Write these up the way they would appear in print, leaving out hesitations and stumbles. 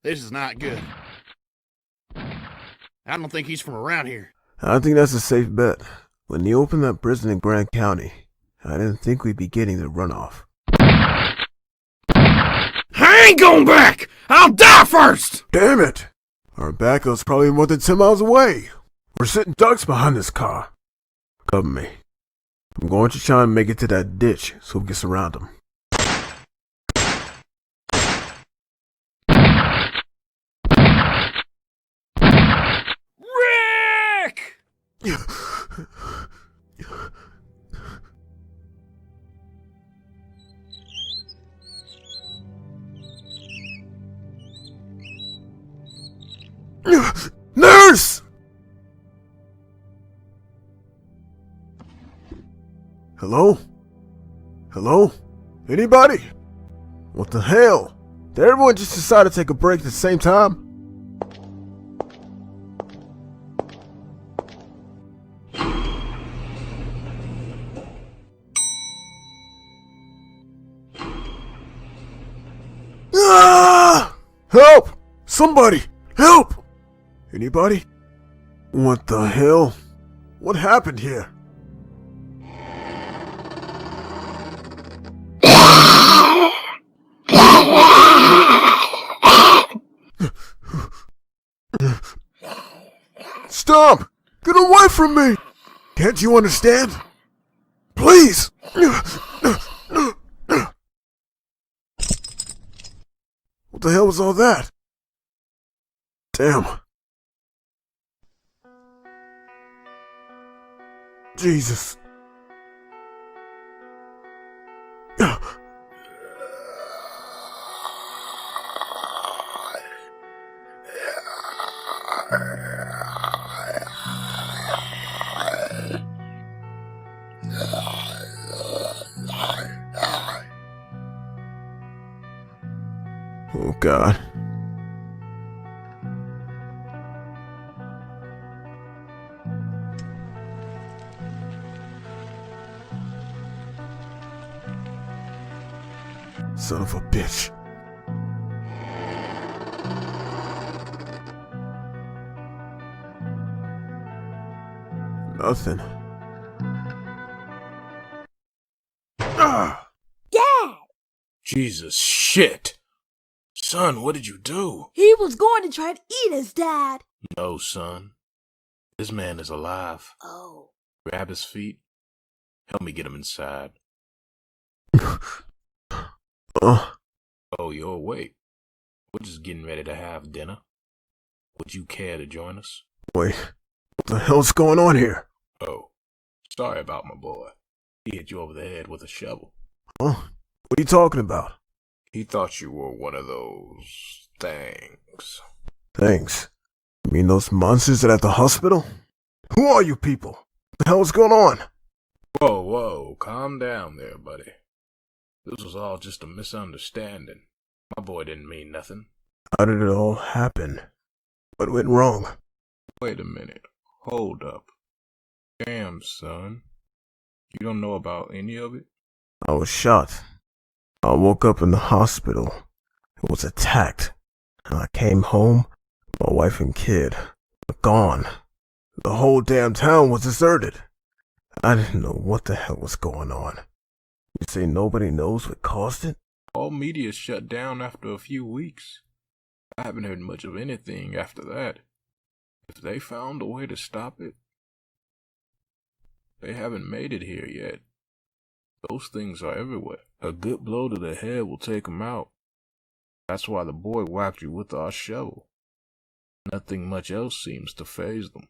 This is not good. I don't think he's from around here. I think that's a safe bet. When they opened that prison in Grant County, I didn't think we'd be getting the runoff. I ain't going back! I'll die first! Damn it! Our backup's probably more than 10 miles away. We're sitting ducks behind this car. Cover me. I'm going to try and make it to that ditch so we can surround them. Rick! Nurse! Hello? Hello? Anybody? What the hell? Did everyone just decide to take a break at the same time? Ah! Help! Somebody! Help! Anybody? What the hell? What happened here? Stop! Get away from me! Can't you understand? Please! What the hell was all that? Damn. Jesus. Oh, God. Son of a bitch. Nothing. Ah! Dad! Jesus shit! Son, what did you do? He was going to try to eat us, Dad. No, son. This man is alive. Oh. Grab his feet. Help me get him inside. Oh, you're awake. We're just getting ready to have dinner. Would you care to join us? Wait, what the hell's going on here? Oh, sorry about my boy. He hit you over the head with a shovel. Huh? What are you talking about? He thought you were one of those things. Thanks. You mean those monsters that are at the hospital? Who are you people? What the hell's going on? Whoa, calm down there, buddy. This was all just a misunderstanding. My boy didn't mean nothing. How did it all happen? What went wrong? Wait a minute. Hold up. Damn, son. You don't know about any of it? I was shot. I woke up in the hospital. It was attacked. And I came home. My wife and kid were gone. The whole damn town was deserted. I didn't know what the hell was going on. You say nobody knows what caused it? All media shut down after a few weeks. I haven't heard much of anything after that. If they found a way to stop it, they haven't made it here yet. Those things are everywhere. A good blow to the head will take them out. That's why the boy whacked you with our shovel. Nothing much else seems to faze them.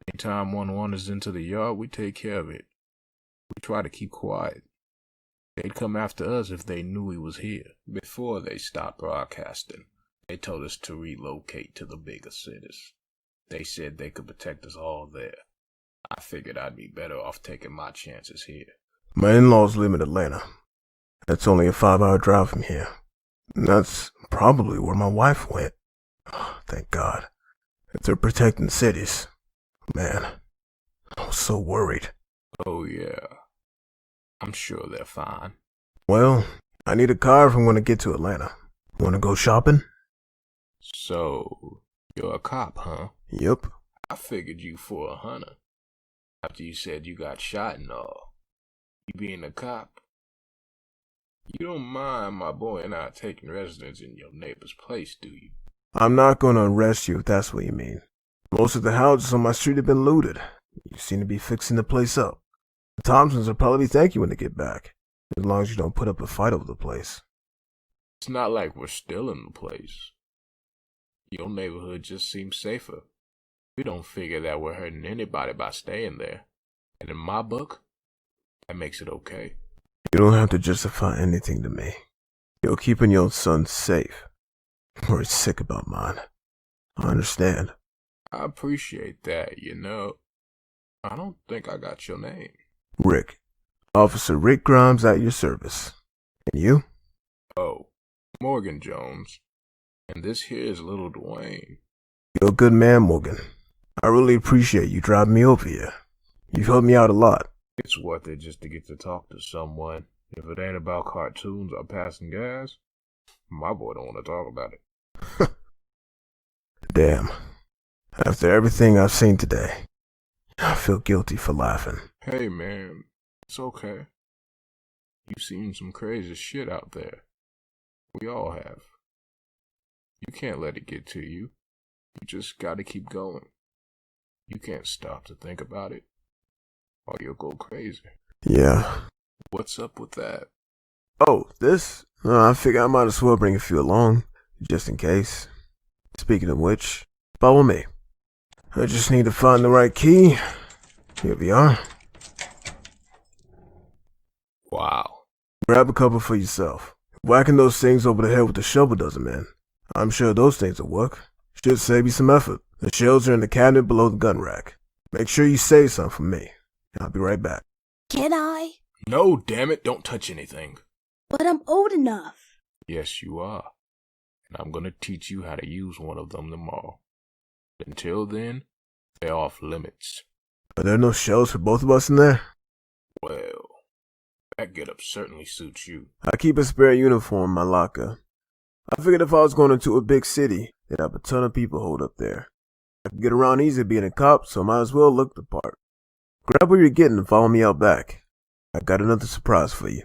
Anytime one wanders into the yard, we take care of it. We try to keep quiet. They'd come after us if they knew he was here. Before they stopped broadcasting, they told us to relocate to the bigger cities. They said they could protect us all there. I figured I'd be better off taking my chances here. My in-laws live in Atlanta. That's only a 5-hour drive from here. And that's probably where my wife went. Oh, thank God. If they're protecting cities. Man, I was so worried. Oh yeah. I'm sure they're fine. Well, I need a car if I'm going to get to Atlanta. Want to go shopping? So, you're a cop, huh? Yep. I figured you for a hunter. After you said you got shot and all. You being a cop. You don't mind my boy and I taking residence in your neighbor's place, do you? I'm not gonna arrest you if that's what you mean. Most of the houses on my street have been looted. You seem to be fixing the place up. The Thompsons will probably thank you when they get back, as long as you don't put up a fight over the place. It's not like we're still in the place. Your neighborhood just seems safer. We don't figure that we're hurting anybody by staying there. And in my book, that makes it okay. You don't have to justify anything to me. You're keeping your son safe. Worried sick about mine. I understand. I appreciate that, you know. I don't think I got your name. Rick. Officer Rick Grimes at your service. And you? Oh, Morgan Jones. And this here is little Dwayne. You're a good man, Morgan. I really appreciate you driving me over here. You've helped me out a lot. It's worth it just to get to talk to someone. If it ain't about cartoons or passing gas, my boy don't want to talk about it. Damn. After everything I've seen today, I feel guilty for laughing. Hey man, it's okay. You've seen some crazy shit out there. We all have. You can't let it get to you. You just gotta keep going. You can't stop to think about it, or you'll go crazy. Yeah. What's up with that? Oh, this? I figure I might as well bring a few along, just in case. Speaking of which, follow me. I just need to find the right key. Here we are. Wow. Grab a couple for yourself. Whacking those things over the head with the shovel doesn't, man. I'm sure those things will work. Should save you some effort. The shells are in the cabinet below the gun rack. Make sure you save some for me. I'll be right back. Can I? No, damn it, don't touch anything. But I'm old enough. Yes, you are. And I'm gonna teach you how to use one of them tomorrow. Until then, they're off limits. Are there no shells for both of us in there? Well, that getup certainly suits you. I keep a spare uniform in my locker. I figured if I was going into a big city, they'd have a ton of people holed up there. I could get around easy being a cop, so I might as well look the part. Grab what you're getting and follow me out back. I got another surprise for you.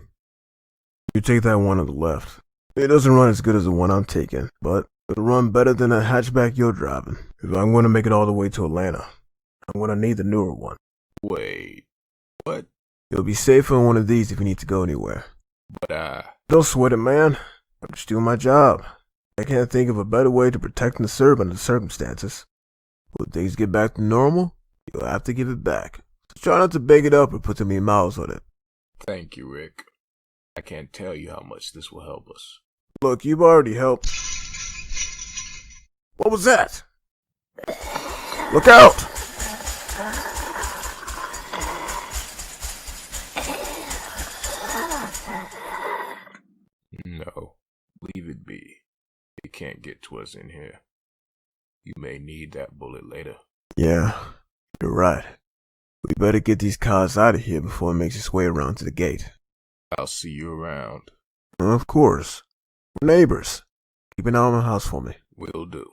You take that one on the left. It doesn't run as good as the one I'm taking, but it'll run better than a hatchback you're driving. If I'm going to make it all the way to Atlanta, I'm going to need the newer one. Wait, what? You'll be safer on one of these if you need to go anywhere. But Don't sweat it, man. I'm just doing my job. I can't think of a better way to protect and serve under the circumstances. When things get back to normal, you'll have to give it back. So try not to bake it up or put too many miles on it. thank you, Rick. I can't tell you how much this will help us. Look, you've already helped. What was that? Look out! No, leave it be. It can't get to us in here. You may need that bullet later. Yeah, you're right. We better get these cars out of here before it makes its way around to the gate. I'll see you around. Of course. We're neighbors. Keep an eye on my house for me. Will do.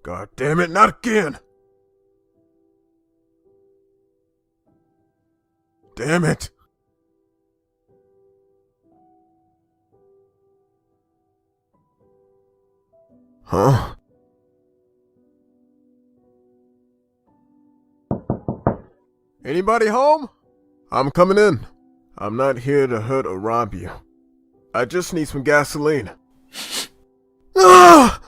God damn it, not again! Damn it! Huh? Anybody home? I'm coming in. I'm not here to hurt or rob you. I just need some gasoline. Ah!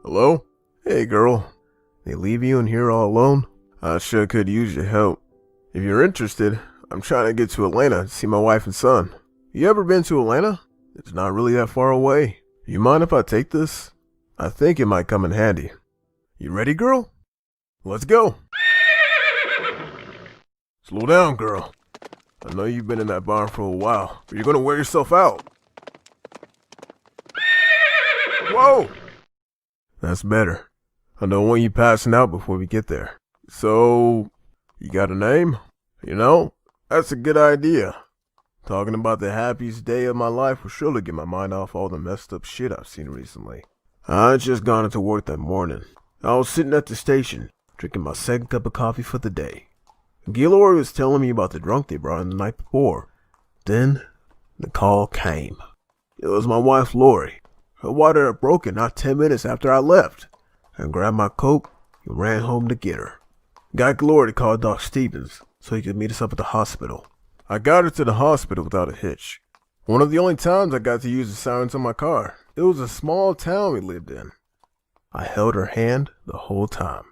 Hello? Hey, girl. They leave you in here all alone? I sure could use your help. If you're interested, I'm trying to get to Atlanta to see my wife and son. You ever been to Atlanta? It's not really that far away. You mind if I take this? I think it might come in handy. You ready, girl? Let's go. Slow down, girl. I know you've been in that barn for a while, but you're gonna wear yourself out. Whoa! That's better. I don't want you passing out before we get there. So, you got a name? You know, that's a good idea. Talking about the happiest day of my life will surely get my mind off all the messed up shit I've seen recently. I just gone into work that morning. I was sitting at the station, drinking my second cup of coffee for the day. Gilroy was telling me about the drunk they brought in the night before. Then, the call came. It was my wife, Lori. Her water had broken not 10 minutes after I left. I grabbed my coat and ran home to get her. Got Glory to call Doc Stevens so he could meet us up at the hospital. I got her to the hospital without a hitch. One of the only times I got to use the sirens on my car. It was a small town we lived in. I held her hand the whole time.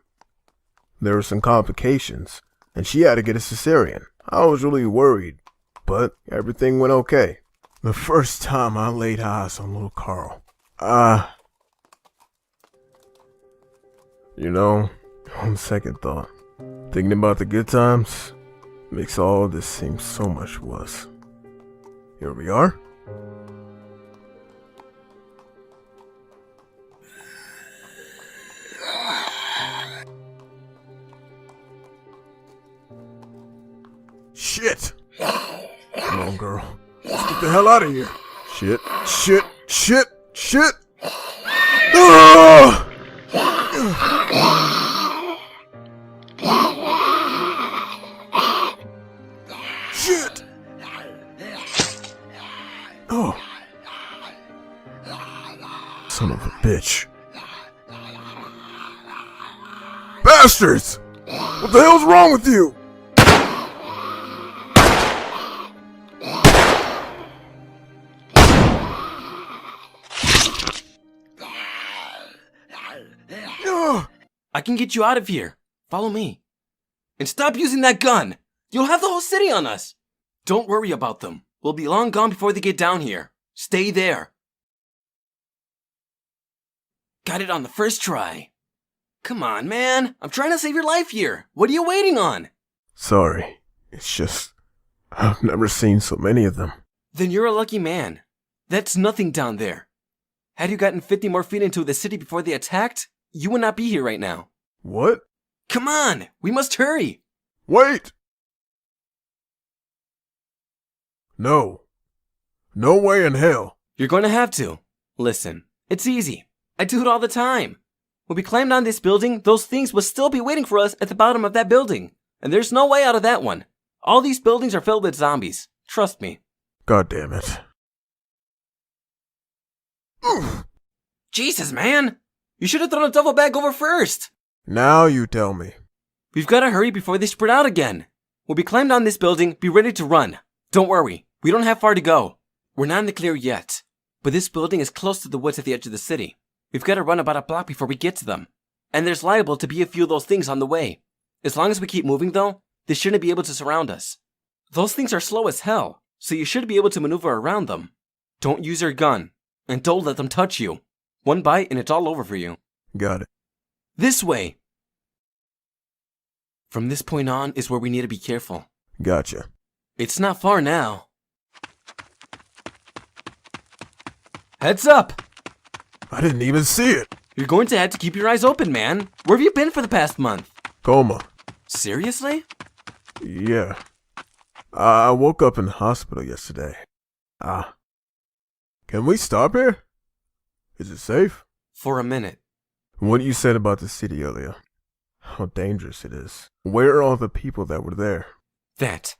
There were some complications, and she had to get a cesarean. I was really worried, but everything went okay. The first time I laid eyes on little Carl, you know, on second thought, thinking about the good times makes all this seem so much worse. Here we are. Shit! Come on, girl. Let's get the hell out of here. Shit, shit, shit, shit! Ah! Shit! Oh. Son of a bitch. Bastards! What the hell's wrong with you? I can get you out of here. Follow me. And stop using that gun. You'll have the whole city on us. Don't worry about them. We'll be long gone before they get down here. Stay there. Got it on the first try. Come on, man. I'm trying to save your life here. What are you waiting on? Sorry. It's just, I've never seen so many of them. Then you're a lucky man. That's nothing down there. Had you gotten 50 more feet into the city before they attacked, you would not be here right now. What? Come on, we must hurry. Wait! No. No way in hell. You're going to have to. Listen, it's easy. I do it all the time. When we climbed on this building, those things will still be waiting for us at the bottom of that building. And there's no way out of that one. All these buildings are filled with zombies. Trust me. God damn it. Oof. Jesus, man. You should have thrown a duffel bag over first. Now you tell me. We've got to hurry before they spread out again. When we climb down this building, be ready to run. Don't worry, we don't have far to go. We're not in the clear yet, but this building is close to the woods at the edge of the city. We've got to run about a block before we get to them. And there's liable to be a few of those things on the way. As long as we keep moving though, they shouldn't be able to surround us. Those things are slow as hell, so you should be able to maneuver around them. Don't use your gun, and don't let them touch you. One bite and it's all over for you. Got it. This way! From this point on is where we need to be careful. Gotcha. It's not far now. Heads up! I didn't even see it. You're going to have to keep your eyes open, man. Where have you been for the past month? Coma. Seriously? Yeah. I woke up in the hospital yesterday. Can we stop here? Is it safe? For a minute. What you said about the city earlier. How dangerous it is. Where are all the people that were there? That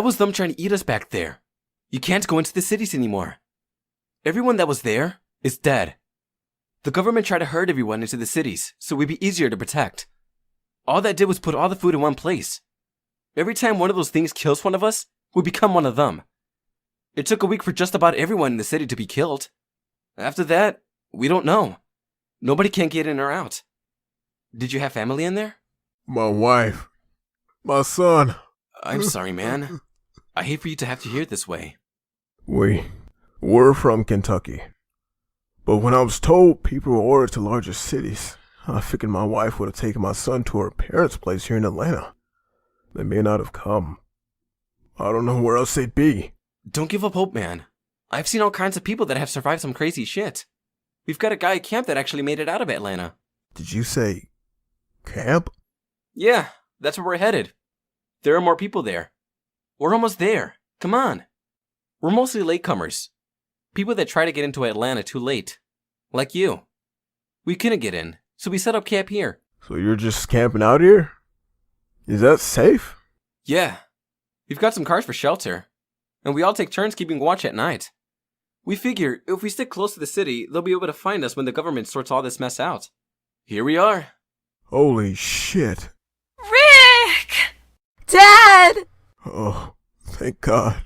was them trying to eat us back there. You can't go into the cities anymore. Everyone that was there is dead. The government tried to herd everyone into the cities, so it would be easier to protect. All that did was put all the food in one place. Every time one of those things kills one of us, we become one of them. It took a week for just about everyone in the city to be killed. After that, we don't know. Nobody can get in or out. Did you have family in there? My wife. My son. I'm sorry, man. I hate for you to have to hear it this way. We're from Kentucky. But when I was told people were ordered to larger cities, I figured my wife would have taken my son to her parents' place here in Atlanta. They may not have come. I don't know where else they'd be. Don't give up hope, man. I've seen all kinds of people that have survived some crazy shit. We've got a guy at camp that actually made it out of Atlanta. Did you say camp? Yeah, that's where we're headed. There are more people there. We're almost there. Come on. We're mostly latecomers. People that try to get into Atlanta too late. Like you. We couldn't get in, so we set up camp here. So you're just camping out here? Is that safe? Yeah. We've got some cars for shelter. And we all take turns keeping watch at night. We figure if we stick close to the city, they'll be able to find us when the government sorts all this mess out. Here we are. Holy shit. Rick! Dad! Oh, thank God.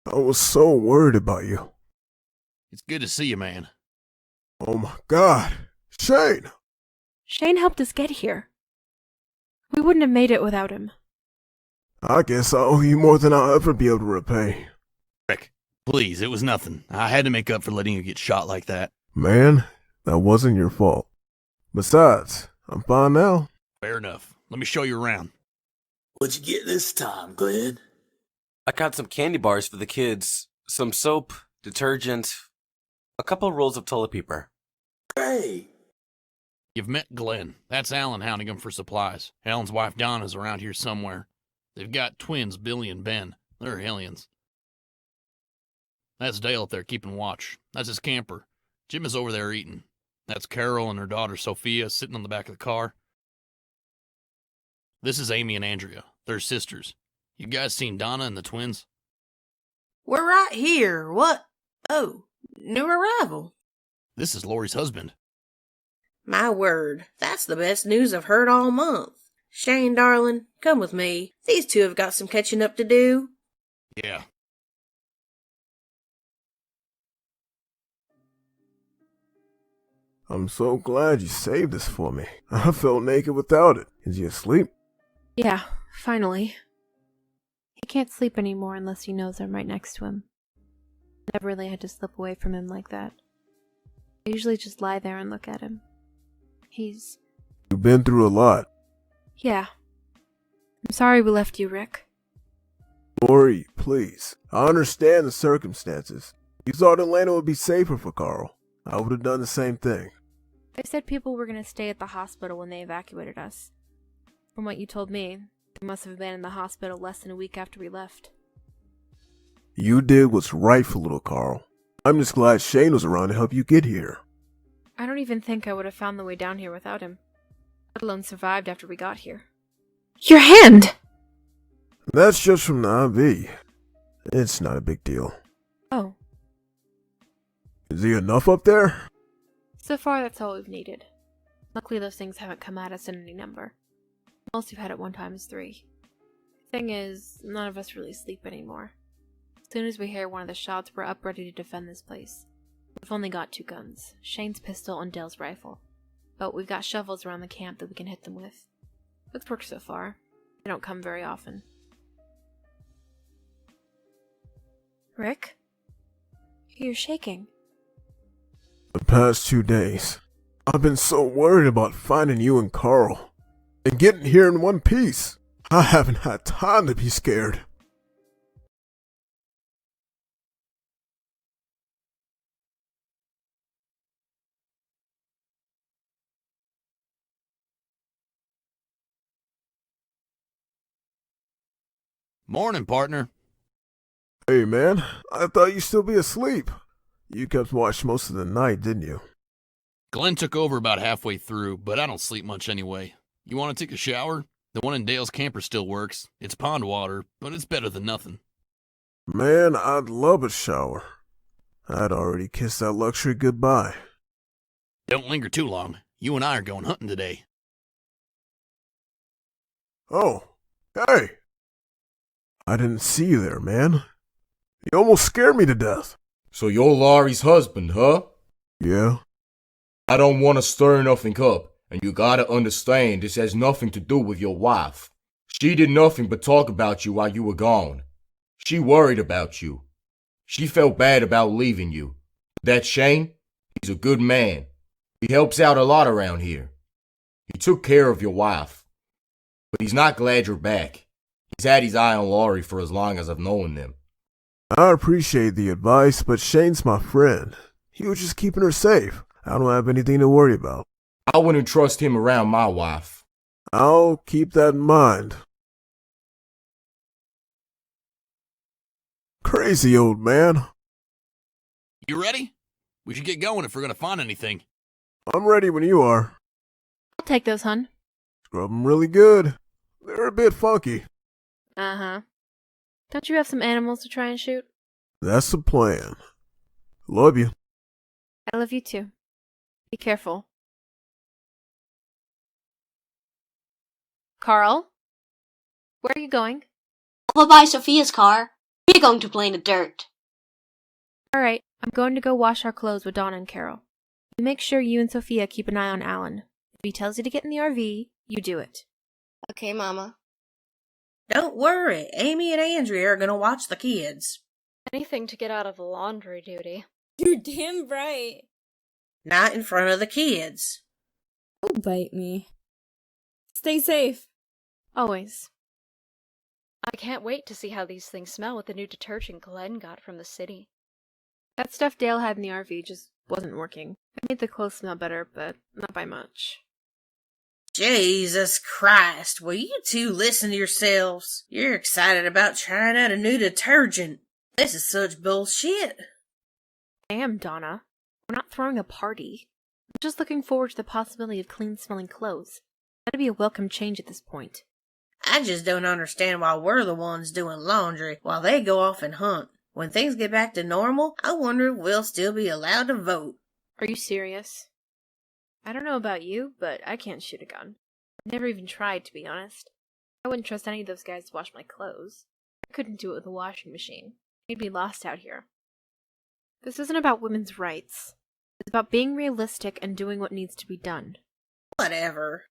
I was so worried about you. It's good to see you, man. Oh my God. Shane! Shane helped us get here. We wouldn't have made it without him. I guess I owe you more than I'll ever be able to repay. Rick, please, it was nothing. I had to make up for letting you get shot like that. Man, that wasn't your fault. Besides, I'm fine now. Fair enough. Let me show you around. What'd you get this time, Glenn? I got some candy bars for the kids, some soap, detergent, a couple rolls of toilet paper. Great. You've met Glenn. That's Alan hounding him for supplies. Alan's wife Donna's around here somewhere. They've got twins, Billy and Ben. They're hellions. That's Dale up there keeping watch. That's his camper. Jim is over there eating. That's Carol and her daughter Sophia sitting on the back of the car. This is Amy and Andrea. They're sisters. You guys seen Donna and the twins? We're right here. What? Oh, new arrival. This is Lori's husband. My word, that's the best news I've heard all month. Shane, darling, come with me. These two have got some catching up to do. Yeah. I'm so glad you saved this for me. I felt naked without it. Is he asleep? Yeah, finally. He can't sleep anymore unless he knows I'm right next to him. Never really had to slip away from him like that. I usually just lie there and look at him. He's... You've been through a lot. Yeah. I'm sorry we left you, Rick. Lori, please. I understand the circumstances. You thought Atlanta would be safer for Carl. I would have done the same thing. They said people were going to stay at the hospital when they evacuated us. From what you told me, they must have been in the hospital less than a week after we left. You did what's right for little Carl. I'm just glad Shane was around to help you get here. I don't even think I would have found the way down here without him, let alone survived after we got here. Your hand! That's just from the IV. It's not a big deal. Oh. Is he enough up there? So far, that's all we've needed. Luckily, those things haven't come at us in any number. Most we've had at one time is 3. Thing is, none of us really sleep anymore. soon as we hear one of the shots, we're up ready to defend this place. We've only got 2 guns, Shane's pistol and Dale's rifle. But we've got shovels around the camp that we can hit them with. It's worked so far. They don't come very often. Rick? You're shaking. The past 2 days, I've been so worried about finding you and Carl. And getting here in one piece. I haven't had time to be scared. Morning, partner. Hey man, I thought you'd still be asleep. You kept watch most of the night, didn't you? Glenn took over about halfway through, but I don't sleep much anyway. You want to take a shower? The one in Dale's camper still works. It's pond water, but it's better than nothing. Man, I'd love a shower. I'd already kissed that luxury goodbye. Don't linger too long. You and I are going hunting today. Oh, hey! I didn't see you there, man. You almost scared me to death. So you're Laurie's husband, huh? Yeah? I don't want to stir nothing up, and you gotta understand this has nothing to do with your wife. She did nothing but talk about you while you were gone. She worried about you. She felt bad about leaving you. That Shane, he's a good man. He helps out a lot around here. He took care of your wife. But he's not glad you're back. He's had his eye on Laurie for as long as I've known them. I appreciate the advice, but Shane's my friend. He was just keeping her safe. I don't have anything to worry about. I wouldn't trust him around my wife. I'll keep that in mind. Crazy old man. You ready? We should get going if we're going to find anything. I'm ready when you are. I'll take those, hun. Scrub them really good. They're a bit funky. Uh-huh. Don't you have some animals to try and shoot? That's the plan. Love you. I love you too. Be careful. Carl? Where are you going? I'll buy Sophia's car. We're going to play in the dirt. Alright, I'm going to go wash our clothes with Donna and Carol. You make sure you and Sophia keep an eye on Alan. If he tells you to get in the RV, you do it. Okay, Mama. Don't worry, Amy and Andrea are gonna watch the kids. Anything to get out of the laundry duty. You're damn right. Not in front of the kids. Don't bite me. Stay safe. Always. I can't wait to see how these things smell with the new detergent Glenn got from the city. That stuff Dale had in the RV just wasn't working. It made the clothes smell better, but not by much. Jesus Christ, will you two listen to yourselves? You're excited about trying out a new detergent. This is such bullshit. I am, Donna. We're not throwing a party. I'm just looking forward to the possibility of clean-smelling clothes. That'd be a welcome change at this point. I just don't understand why we're the ones doing laundry while they go off and hunt. When things get back to normal, I wonder if we'll still be allowed to vote. Are you serious? I don't know about you, but I can't shoot a gun. I've never even tried, to be honest. I wouldn't trust any of those guys to wash my clothes. I couldn't do it with a washing machine. I'd be lost out here. This isn't about women's rights. It's about being realistic and doing what needs to be done. Whatever.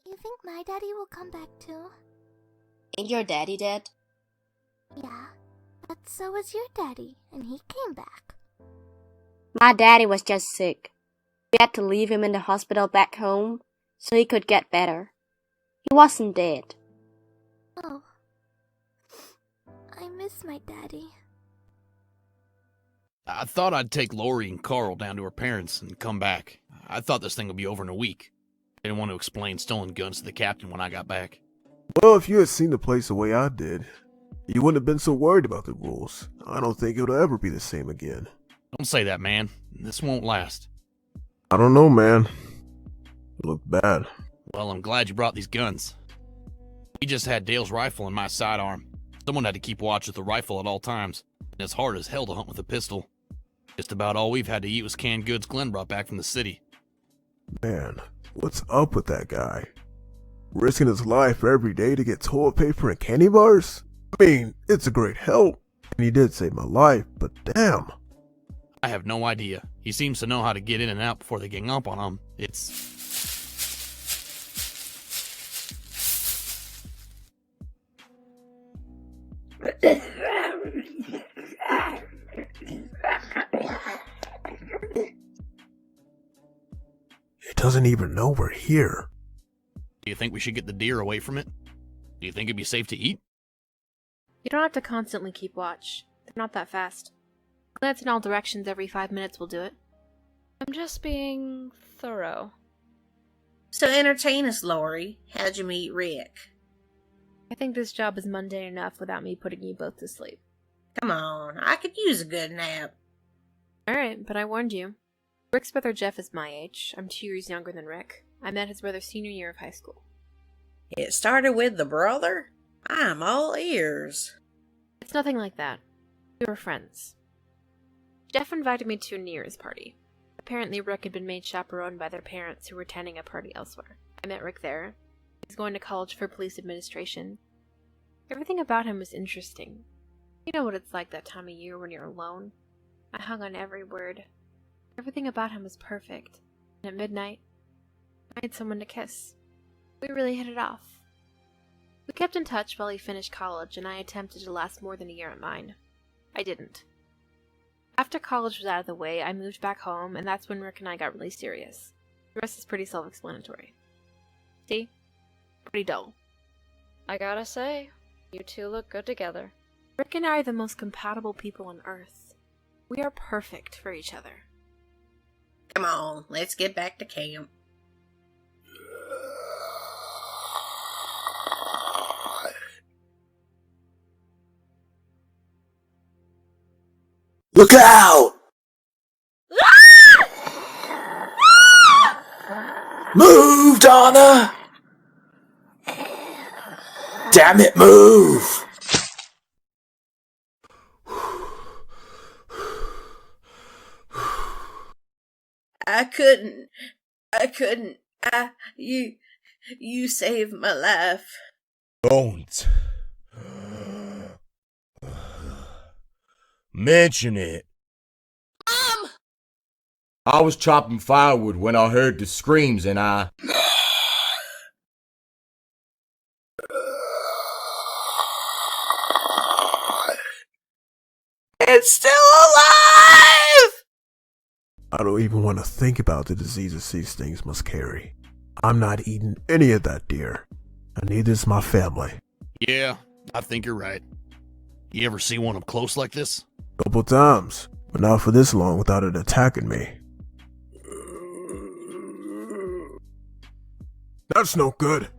You think my daddy will come back too? Ain't your daddy dead? Yeah, but so was your daddy, and he came back. My daddy was just sick. We had to leave him in the hospital back home so he could get better. He wasn't dead. Oh. I miss my daddy. I thought I'd take Laurie and Carl down to her parents and come back. I thought this thing would be over in a week. I didn't want to explain stolen guns to the captain when I got back. Well, if you had seen the place the way I did, you wouldn't have been so worried about the rules. I don't think it'll ever be the same again. Don't say that, man. This won't last. I don't know, man. It looked bad. Well, I'm glad you brought these guns. We just had Dale's rifle and my sidearm. Someone had to keep watch with the rifle at all times. And it's hard as hell to hunt with a pistol. Just about all we've had to eat was canned goods Glenn brought back from the city. Man, what's up with that guy? Risking his life every day to get toilet paper and candy bars? I mean, it's a great help, And he did save my life, but damn. I have no idea. He seems to know how to get in and out before they gang up on him. He doesn't even know we're here. Do you think we should get the deer away from it? Do you think it'd be safe to eat? You don't have to constantly keep watch. They're not that fast. Glance in all directions every 5 minutes will do it. I'm just being thorough. So entertain us, Lori. How'd you meet Rick? I think this job is mundane enough without me putting you both to sleep. Come on, I could use a good nap. Alright, but I warned you. Rick's brother Jeff is my age. I'm 2 years younger than Rick. I met his brother senior year of high school. It started with the brother? I'm all ears. It's nothing like that. We were friends. Jeff invited me to a New Year's party. Apparently Rick had been made chaperone by their parents who were attending a party elsewhere. I met Rick there. He's going to college for police administration. Everything about him was interesting. You know what it's like that time of year when you're alone. I hung on every word. Everything about him was perfect. And at midnight, I had someone to kiss. We really hit it off. We kept in touch while he finished college, and I attempted to last more than a year at mine. I didn't. After college was out of the way, I moved back home, and that's when Rick and I got really serious. The rest is pretty self-explanatory. See? Pretty dull. I gotta say, you two look good together. Rick and I are the most compatible people on Earth. We are perfect for each other. Come on, let's get back to camp. Look out! Move, Donna! Damn it, move! I couldn't. You saved my life. Don't mention it. I was chopping firewood when I heard the screams and I... It's still alive! I don't even want to think about the diseases these things must carry. I'm not eating any of that deer. And neither is my family. Yeah, I think you're right. You ever see one up close like this? Couple times, but not for this long without it attacking me. That's no good.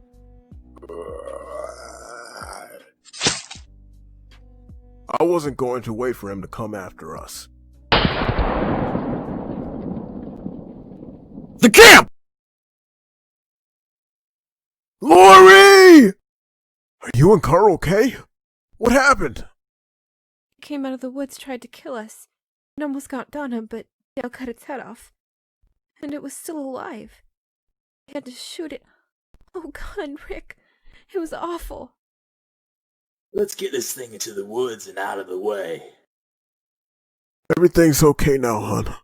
I wasn't going to wait for him to come after us. The camp! Lori! Are you and Carl okay? What happened? He came out of the woods, tried to kill us. It almost got Donna, but Dale cut its head off. And it was still alive. He had to shoot it. Oh God, Rick. It was awful. Let's get this thing into the woods and out of the way. Everything's okay now, hon.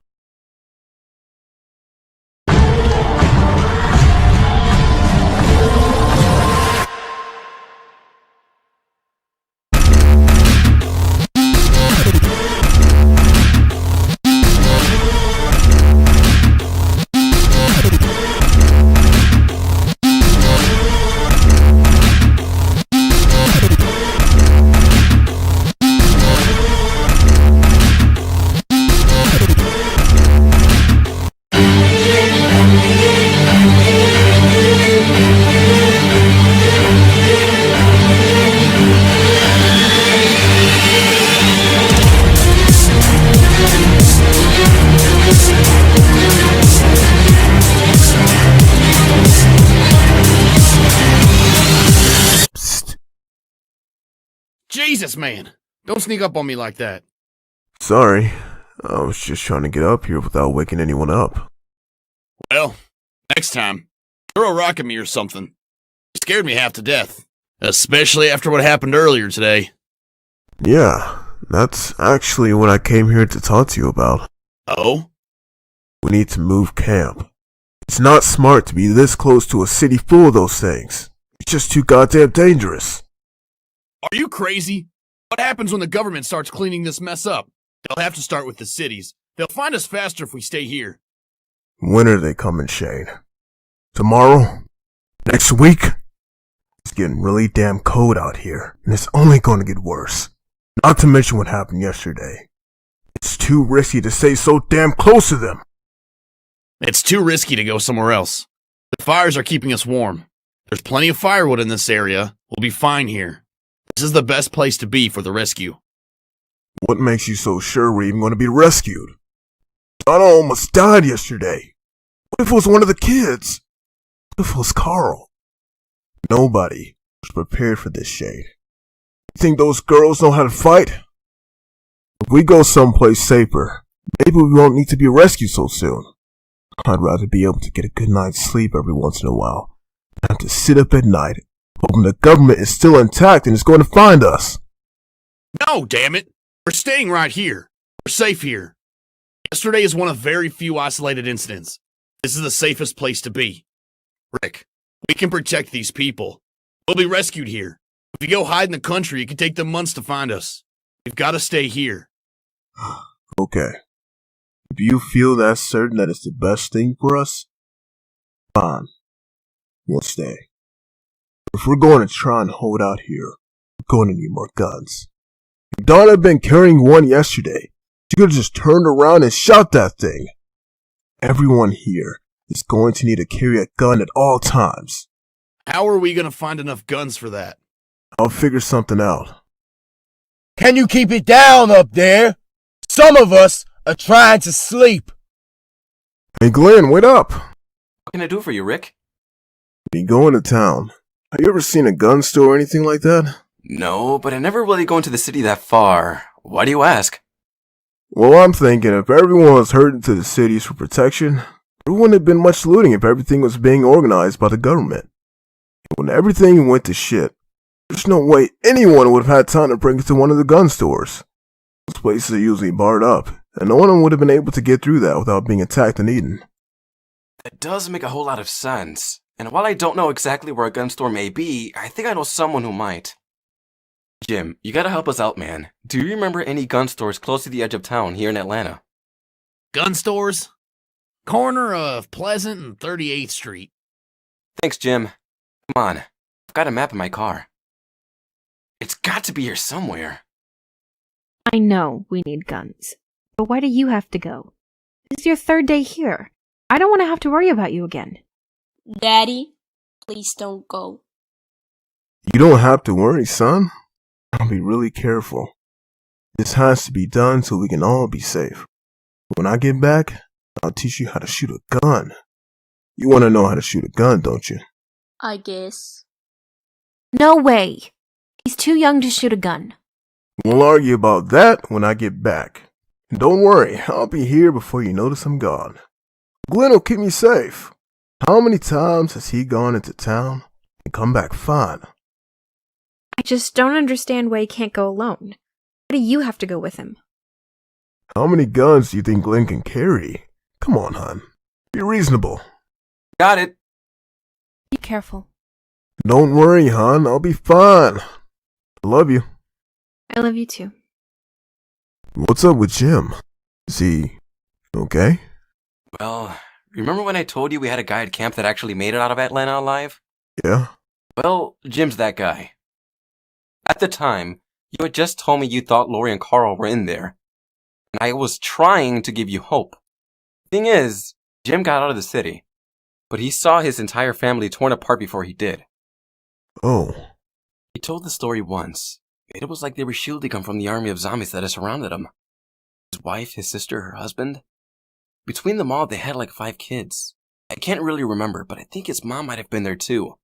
Jesus, man! Don't sneak up on me like that. Sorry. I was just trying to get up here without waking anyone up. Well, next time, throw a rock at me or something. You scared me half to death. Especially after what happened earlier today. Yeah, That's actually what I came here to talk to you about. Oh? We need to move camp. It's not smart to be this close to a city full of those things. It's just too goddamn dangerous. Are you crazy? What happens when the government starts cleaning this mess up? They'll have to start with the cities. They'll find us faster if we stay here. When are they coming, Shane? Tomorrow? Next week? It's getting really damn cold out here, and it's only going to get worse. Not to mention what happened yesterday. It's too risky to stay so damn close to them. It's too risky to go somewhere else. The fires are keeping us warm. There's plenty of firewood in this area. We'll be fine here. This is the best place to be for the rescue. What makes you so sure we're even going to be rescued? Donna almost died yesterday. What if it was one of the kids? What if it was Carl? Nobody was prepared for this, Shane. You think those girls know how to fight? If we go someplace safer, maybe we won't need to be rescued so soon. I'd rather be able to get a good night's sleep every once in a while than have to sit up at night hoping the government is still intact and is going to find us. No, damn it! We're staying right here. We're safe here. Yesterday is one of very few isolated incidents. This is the safest place to be. Rick, we can protect these people. We'll be rescued here. If we go hide in the country, it could take them months to find us. We've got to stay here. Okay. Do you feel that certain that it's the best thing for us? Fine. We'll stay. If we're going to try and hold out here, we're going to need more guns. If Donna had been carrying one yesterday, she could have just turned around and shot that thing. Everyone here is going to need to carry a gun at all times. How are we going to find enough guns for that? I'll figure something out. Can you keep it down up there? Some of us are trying to sleep. Hey Glenn, wait up. What can I do for you, Rick? When you go into town, have you ever seen a gun store or anything like that? No, but I never really go into the city that far. Why do you ask? Well, I'm thinking if everyone was herded to the cities for protection, there wouldn't have been much looting if everything was being organized by the government. When everything went to shit, there's no way anyone would have had time to bring it to one of the gun stores. Those places are usually barred up, and no one would have been able to get through that without being attacked and eaten. That does make a whole lot of sense. And while I don't know exactly where a gun store may be, I think I know someone who might. Jim, you gotta help us out, man. Do you remember any gun stores close to the edge of town here in Atlanta? Gun stores? Corner of Pleasant and 38th Street. Thanks, Jim. Come on. I've got a map in my car. It's got to be here somewhere. I know we need guns. But why do you have to go? This is your third day here. I don't want to have to worry about you again. Daddy, please don't go. You don't have to worry, son. I'll be really careful. This has to be done so we can all be safe. When I get back, I'll teach you how to shoot a gun. You want to know how to shoot a gun, don't you? I guess. No way. He's too young to shoot a gun. We'll argue about that when I get back. And don't worry, I'll be here before you notice I'm gone. Glenn will keep me safe. How many times has he gone into town and come back fine? I just don't understand why he can't go alone. Why do you have to go with him? How many guns do you think Glenn can carry? Come on, hon. Be reasonable. Got it. Be careful. Don't worry, hon. I'll be fine. I love you. I love you too. What's up with Jim? Is he okay? Well, remember when I told you we had a guy at camp that actually made it out of Atlanta alive? Yeah? Well, Jim's that guy. At the time, you had just told me you thought Lori and Carl were in there, and I was trying to give you hope. Thing is, Jim got out of the city, but he saw his entire family torn apart before he did. Oh. He told the story once. It was like they were shielding him from the army of zombies that had surrounded him. His wife, his sister, her husband. Between them all, they had like 5 kids. I can't really remember, but I think his mom might have been there too.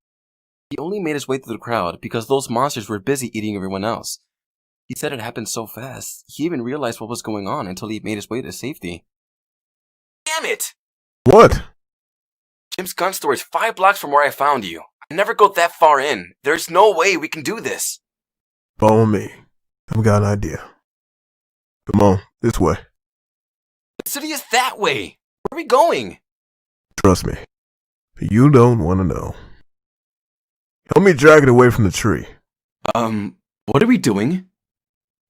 He only made his way through the crowd because those monsters were busy eating everyone else. He said it happened so fast, he even realized what was going on until he made his way to safety. Damn it! What? Jim's gun store is 5 blocks from where I found you. I never go that far in. There's no way we can do this. Follow me. I've got an idea. Come on, this way. The city is that way. Where are we going? Trust me. You don't want to know. Help me drag it away from the tree. What are we doing?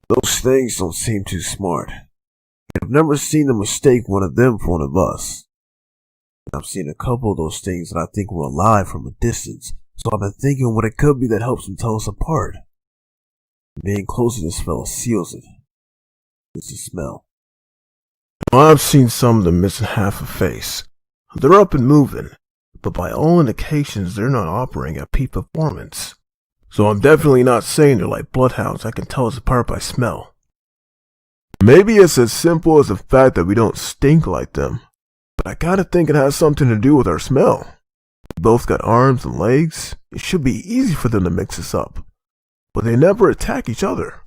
Those things don't seem too smart. I've never seen them mistake one of them for one of us. I've seen a couple of those things that I think were alive from a distance, so I've been thinking what it could be that helps them tell us apart. Being close to this fella seals it. It's the smell. I've seen some of them missing half a face. They're up and moving, but by all indications they're not operating at peak performance. So I'm definitely not saying they're like bloodhounds that can tell us apart by smell. Maybe it's as simple as the fact that we don't stink like them, but I gotta think it has something to do with our smell. We both got arms and legs. It should be easy for them to mix us up, but they never attack each other.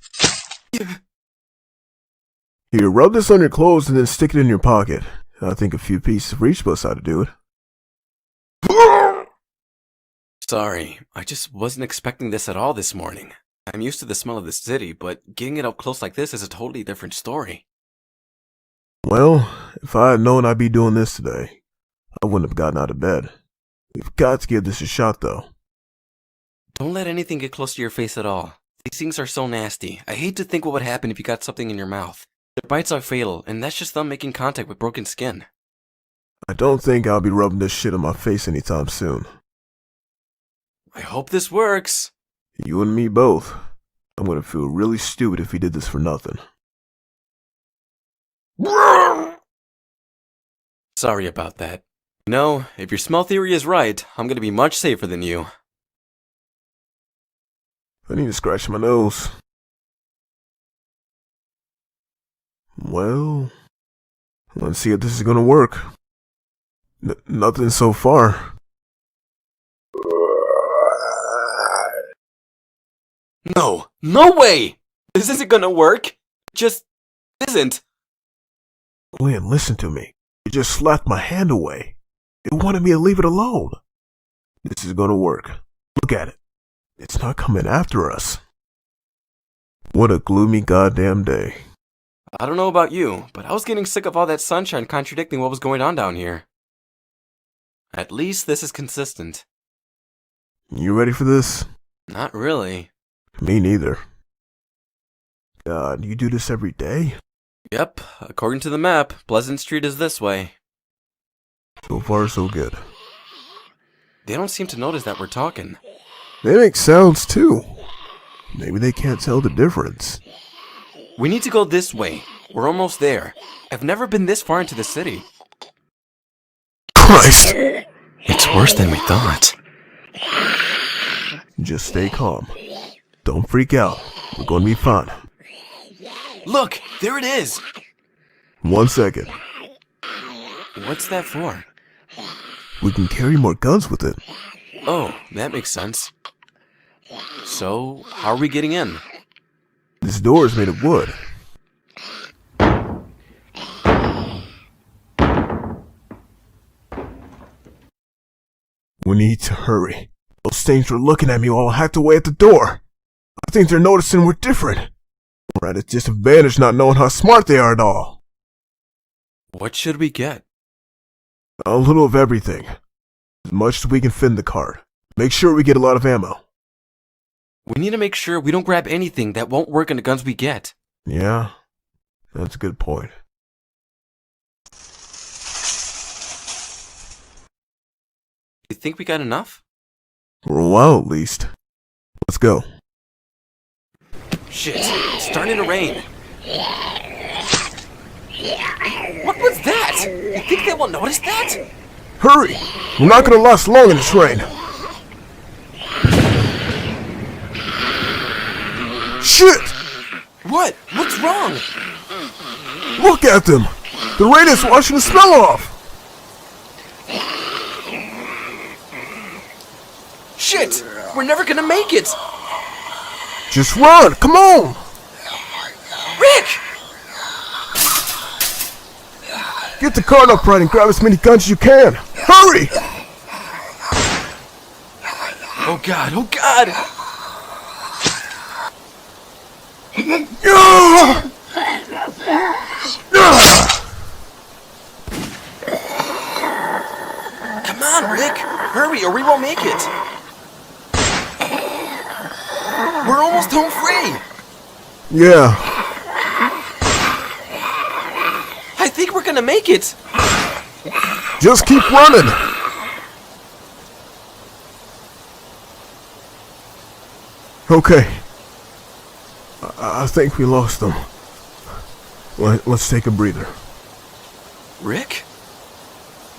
Here, rub this on your clothes and then stick it in your pocket. I think a few pieces of each of us ought to do it. Sorry, I just wasn't expecting this at all this morning. I'm used to the smell of the city, but getting it up close like this is a totally different story. Well, if I had known I'd be doing this today, I wouldn't have gotten out of bed. We've got to give this a shot, though. Don't let anything get close to your face at all. These things are so nasty. I hate to think what would happen if you got something in your mouth. Their bites are fatal, and that's just them making contact with broken skin. I don't think I'll be rubbing this shit on my face anytime soon. I hope this works. You and me both. I'm gonna feel really stupid if he did this for nothing. Sorry about that. You know, if your smell theory is right, I'm gonna be much safer than you. I need to scratch my nose. Well, let's see if this is gonna work. Nothing so far. No way! This isn't gonna work. Just isn't. Lynn, listen to me. You just slapped my hand away. It wanted me to leave it alone. This is gonna work. Look at it. It's not coming after us. What a gloomy goddamn day. I don't know about you, but I was getting sick of all that sunshine contradicting what was going on down here. At least this is consistent. You ready for this? Not really. Me neither. God, you do this every day? Yep, according to the map, Pleasant Street is this way. So far, so good. They don't seem to notice that we're talking. They make sounds too. Maybe they can't tell the difference. We need to go this way. We're almost there. I've never been this far into the city. Christ! It's worse than we thought. Just stay calm. Don't freak out. We're going to be fine. Look, there it is. 1 second. What's that for? We can carry more guns with it. Oh, that makes sense. So, how are we getting in? This door is made of wood. We need to hurry. Those things were looking at me while I hacked away at the door. I think they're noticing we're different. We're at a disadvantage not knowing how smart they are at all. What should we get? A little of everything. As much as we can fit in the cart. Make sure we get a lot of ammo. We need to make sure we don't grab anything that won't work on the guns we get. Yeah, that's a good point. You think we got enough? For a while at least. Let's go. Shit, it's starting to rain. What was that? You think they will notice that? Hurry! We're not gonna last long in this rain. Shit! What? What's wrong? Look at them! The rain is washing the smell off! Shit! We're never gonna make it! Just run! Come on! Rick! Get the cart upright and grab as many guns as you can! Hurry! Oh god, oh god! Come on, Rick! Hurry or we won't make it! We're almost home free! Yeah. I think we're gonna make it! Just keep running! Okay. I think we lost them. Let's take a breather. Rick?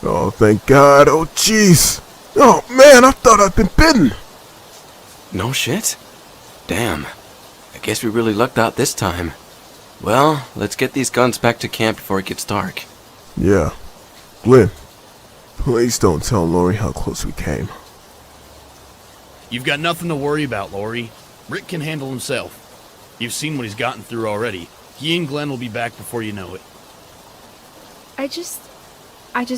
Oh, thank God. Oh, jeez. Oh, man, I thought I'd been bitten. No shit? Damn. I guess we really lucked out this time. Well, let's get these guns back to camp before it gets dark. Yeah. Glenn, please don't tell Lori how close we came. You've got nothing to worry about, Lori. Rick can handle himself. You've seen what he's gotten through already. He and Glenn will be back before you know it. I just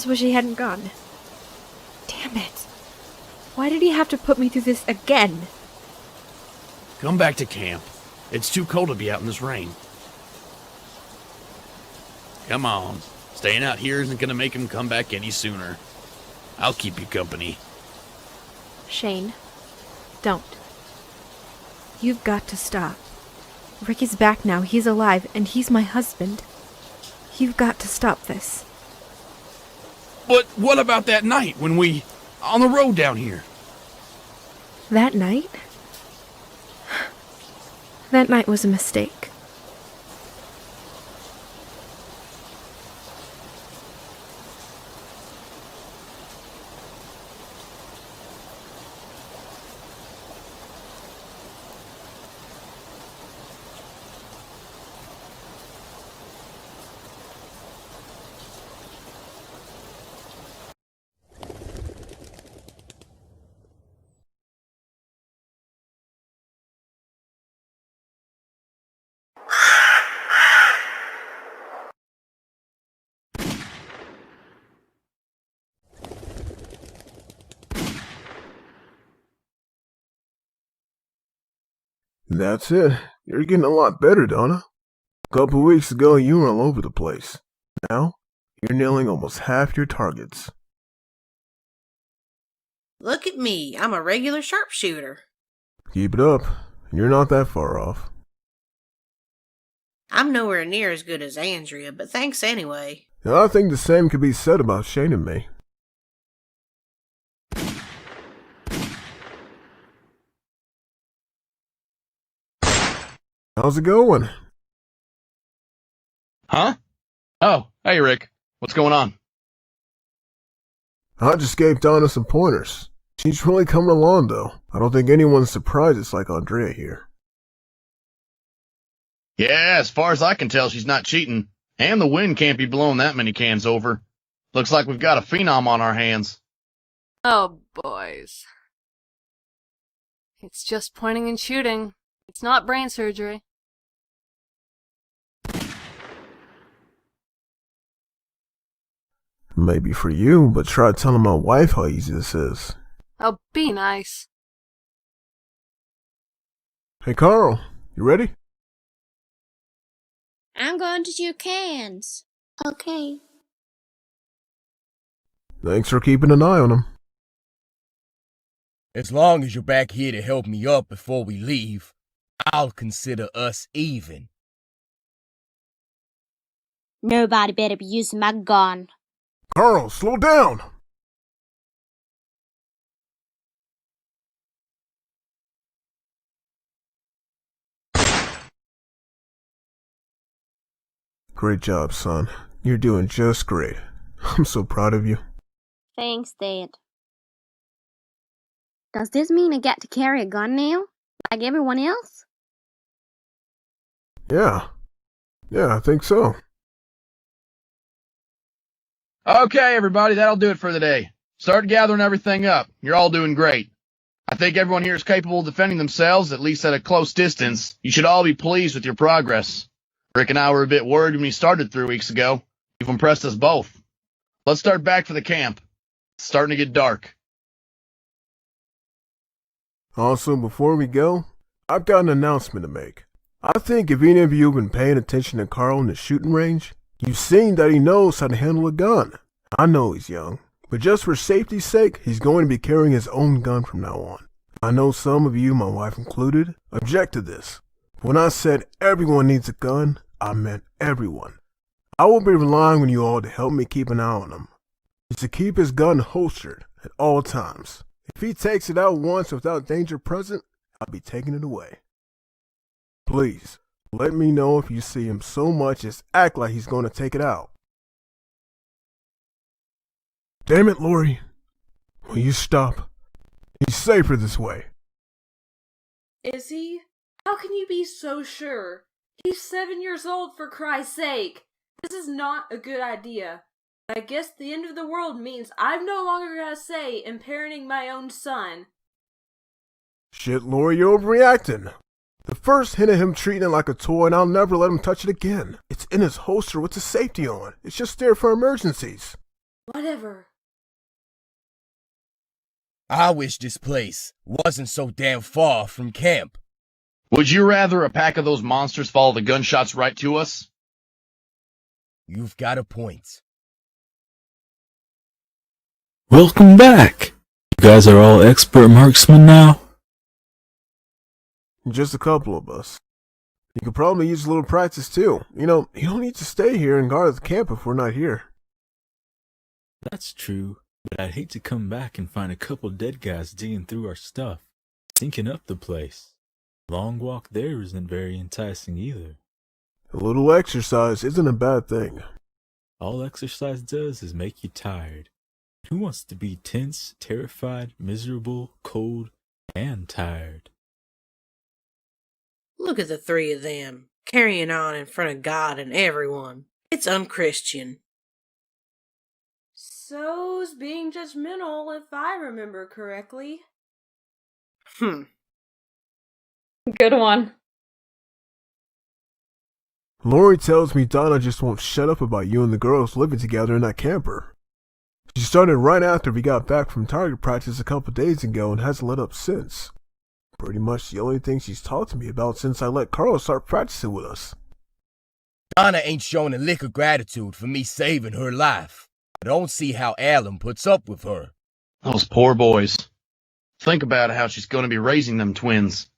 wish he hadn't gone. Damn it. Why did he have to put me through this again? Come back to camp. It's too cold to be out in this rain. Come on. Staying out here isn't gonna make him come back any sooner. I'll keep you company. Shane, don't. You've got to stop. Rick is back now, he's alive, and he's my husband. You've got to stop this. But what about that night when we... on the road down here? That night? That night was a mistake. That's it. You're getting a lot better, Donna. A couple weeks ago, you were all over the place. Now, you're nailing almost half your targets. Look at me. I'm a regular sharpshooter. Keep it up. You're not that far off. I'm nowhere near as good as Andrea, but thanks anyway. I think the same could be said about Shane and me. How's it going? Huh? Oh, hey Rick. What's going on? I just gave Donna some pointers. She's really coming along, though. I don't think anyone's surprised it's like Andrea here. Yeah, as far as I can tell, she's not cheating. And the wind can't be blowing that many cans over. Looks like we've got a phenom on our hands. Oh, boys. It's just pointing and shooting. It's not brain surgery. Maybe for you, but try telling my wife how easy this is. Oh, be nice. Hey, Carl, you ready? I'm going to shoot cans. Okay. Thanks for keeping an eye on him. As long as you're back here to help me up before we leave, I'll consider us even. Nobody better be using my gun. Carl, slow down! Great job, son. You're doing just great. I'm so proud of you. Thanks, Dad. Does this mean I get to carry a gun now? Like everyone else? Yeah, I think so. Okay, everybody, that'll do it for the day. Start gathering everything up. You're all doing great. I think everyone here is capable of defending themselves, at least at a close distance. You should all be pleased with your progress. Rick and I were a bit worried when we started 3 weeks ago. You've impressed us both. Let's start back for the camp. It's starting to get dark. Also, before we go, I've got an announcement to make. I think if any of you have been paying attention to Carl in the shooting range, you've seen that he knows how to handle a gun. I know he's young, but just for safety's sake, he's going to be carrying his own gun from now on. I know some of you, my wife included, object to this. When I said everyone needs a gun, I meant everyone. I will be relying on you all to help me keep an eye on him. He's to keep his gun holstered at all times. If he takes it out once without danger present, I'll be taking it away. Please, let me know if you see him so much as act like he's going to take it out. Damn it, Lori. Will you stop? He's safer this way. Is he? How can you be so sure? He's 7 years old, for Christ's sake. This is not a good idea. I guess the end of the world means I've no longer got a say in parenting my own son. Shit, Lori, you're overreacting. The first hint of him treating it like a toy, and I'll never let him touch it again. It's in his holster with the safety on. It's just there for emergencies. Whatever. I wish this place wasn't so damn far from camp. Would you rather a pack of those monsters follow the gunshots right to us? You've got a point. Welcome back. You guys are all expert marksmen now? Just a couple of us. You could probably use a little practice too. You know, you don't need to stay here and guard the camp if we're not here. That's true, but I'd hate to come back and find a couple dead guys digging through our stuff, sinking up the place. Long walk there isn't very enticing either. A little exercise isn't a bad thing. All exercise does is make you tired. Who wants to be tense, terrified, miserable, cold, and tired? Look at the three of them, carrying on in front of God and everyone. It's unchristian. So's being judgmental, if I remember correctly. Good one. Lori tells me Donna just won't shut up about you and the girls living together in that camper. She started right after we got back from target practice a couple days ago and hasn't let up since. Pretty much the only thing she's talked to me about since I let Carl start practicing with us. Donna ain't showing a lick of gratitude for me saving her life. I don't see how Alan puts up with her. Those poor boys. Think about how she's going to be raising them twins.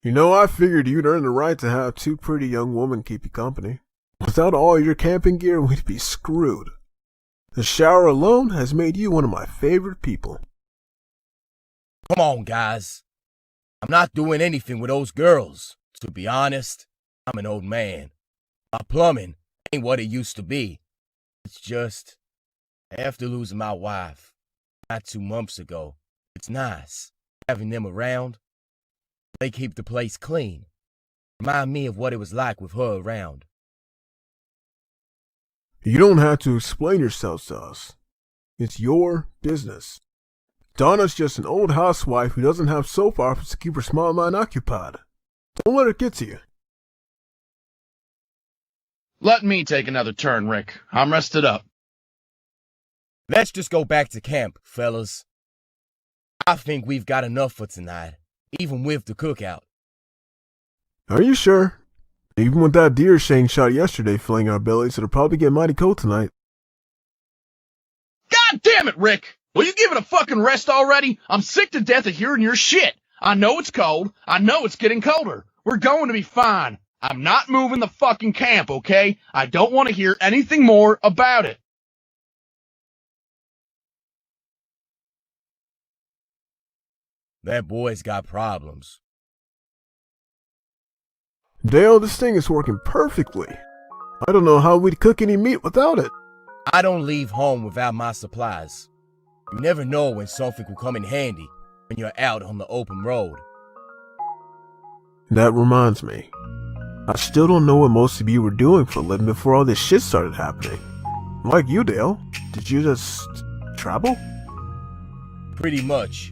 You know, I figured you'd earn the right to have two pretty young women keep you company. Without all your camping gear, we'd be screwed. The shower alone has made you one of my favorite people. Come on, guys. I'm not doing anything with those girls. To be honest, I'm an old man. My plumbing ain't what it used to be. It's just, after losing my wife, not 2 months ago, it's nice having them around. They keep the place clean. Remind me of what it was like with her around. You don't have to explain yourselves to us. It's your business. Donna's just an old housewife who doesn't have soap operas to keep her small mind occupied. Don't let her get to you. Let me take another turn, Rick. I'm rested up. Let's just go back to camp, fellas. I think we've got enough for tonight, even with the cookout. Are you sure? Even with that deer Shane shot yesterday filling our bellies, it'll probably get mighty cold tonight. God damn it, Rick! Will you give it a fucking rest already? I'm sick to death of hearing your shit. I know it's cold. I know it's getting colder. We're going to be fine. I'm not moving the fucking camp, okay? I don't want to hear anything more about it. That boy's got problems. Dale, this thing is working perfectly. I don't know how we'd cook any meat without it. I don't leave home without my supplies. You never know when something will come in handy when you're out on the open road. That reminds me. I still don't know what most of you were doing for a living before all this shit started happening. Like you, Dale. Did you just travel? Pretty much.